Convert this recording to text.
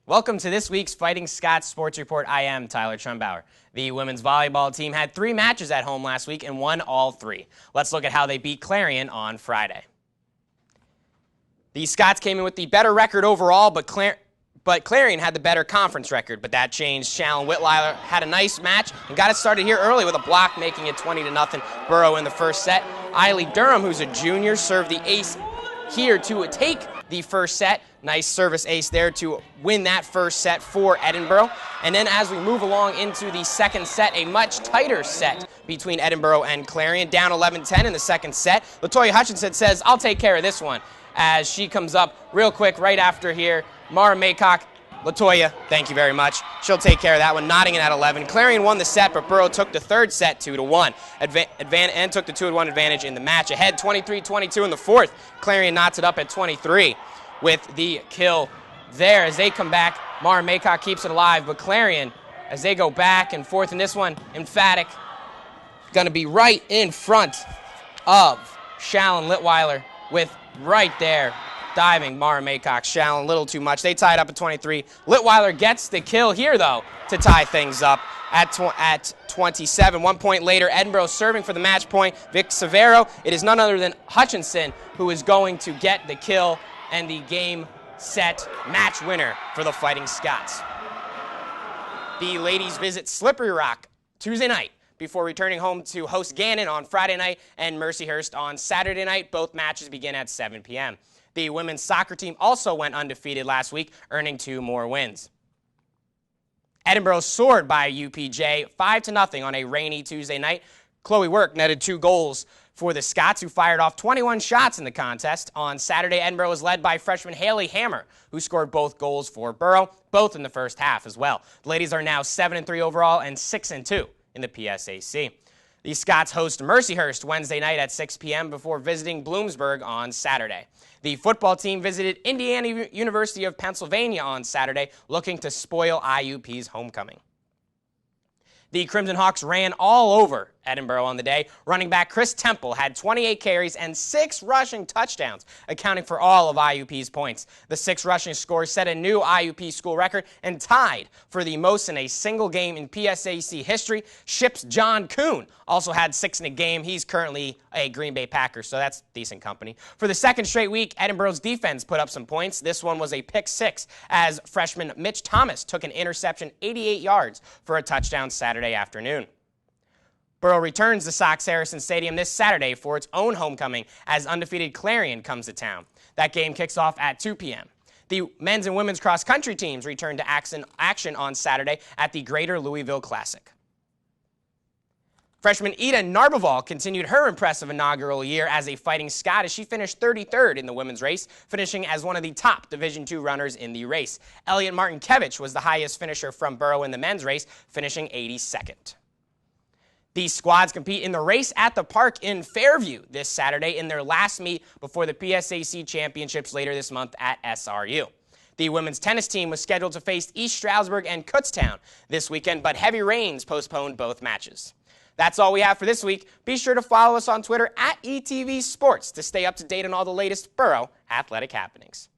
Welcome to this week's Fighting Scots Sports Report. I am Tyler Trumbauer. The women's volleyball team had 3 matches at home last week and won all 3. Let's look at how they beat Clarion on Friday. The Scots came in with the better record overall, but Clarion had the better conference record, but that changed. Shallon Whitweiler had a nice match and got it started here early with a block, making it 20-0 Borough in the first set. Eiley Durham, who's a junior, served the ace here to take the first set. Nice service ace there to win that first set for Edinboro. And then as we move along into the second set, a much tighter set between Edinboro and Clarion, down 11-10 in the second set. Latoya Hutchinson says, I'll take care of this one, as she comes up real quick right after here. Mara Maycock, Latoya, thank you very much. She'll take care of that one, Nottingham at 11. Clarion won the set, but Borough took the third set 2-1 and took the 2-1 advantage in the match. Ahead 23-22 in the fourth. Clarion knots it up at 23 with the kill there. As they come back, Mara Maycock keeps it alive, but Clarion, as they go back and forth in this one, emphatic, going to be right in front of Shallon Whitweiler with right there diving Mara Maycock. Shallon a little too much. They tied up at 23. Whitweiler gets the kill here, though, to tie things up at 27. 1 point later, Edinboro serving for the match point. Vic Severo. It is none other than Hutchinson who is going to get the kill and the game set match winner for the Fighting Scots. The ladies visit Slippery Rock Tuesday night before returning home to host Gannon on Friday night and Mercyhurst on Saturday night. Both matches begin at 7 p.m. The women's soccer team also went undefeated last week, earning 2 more wins. Edinboro soared by UPJ 5-0 on a rainy Tuesday night. Chloe Work netted 2 goals for the Scots, who fired off 21 shots in the contest. On Saturday, Edinboro was led by freshman Haley Hammer, who scored both goals for Borough, both in the first half as well. The ladies are now 7-3 overall and 6-2 in the PSAC. The Scots host Mercyhurst Wednesday night at 6 p.m. before visiting Bloomsburg on Saturday. The football team visited Indiana University of Pennsylvania on Saturday, looking to spoil IUP's homecoming. The Crimson Hawks ran all over Edinboro on the day. Running back Chris Temple had 28 carries and 6 rushing touchdowns, accounting for all of IUP's points. The 6 rushing scores set a new IUP school record and tied for the most in a single game in PSAC history. Ship's John Kuhn also had 6 in a game. He's currently a Green Bay Packer, so that's decent company. For the second straight week, Edinboro's defense put up some points. This one was a pick 6 as freshman Mitch Thomas took an interception 88 yards for a touchdown Saturday afternoon. Borough returns to Sox Harrison Stadium this Saturday for its own homecoming as undefeated Clarion comes to town. That game kicks off at 2 p.m. The men's and women's cross-country teams return to action on Saturday at the Greater Louisville Classic. Freshman Ida Narboval continued her impressive inaugural year as a Fighting Scot as she finished 33rd in the women's race, finishing as one of the top Division II runners in the race. Elliot Martinkevich was the highest finisher from Borough in the men's race, finishing 82nd. These squads compete in the Race at the Park in Fairview this Saturday in their last meet before the PSAC championships later this month at SRU. The women's tennis team was scheduled to face East Stroudsburg and Kutztown this weekend, but heavy rains postponed both matches. That's all we have for this week. Be sure to follow us on Twitter at ETV Sports to stay up to date on all the latest Borough athletic happenings.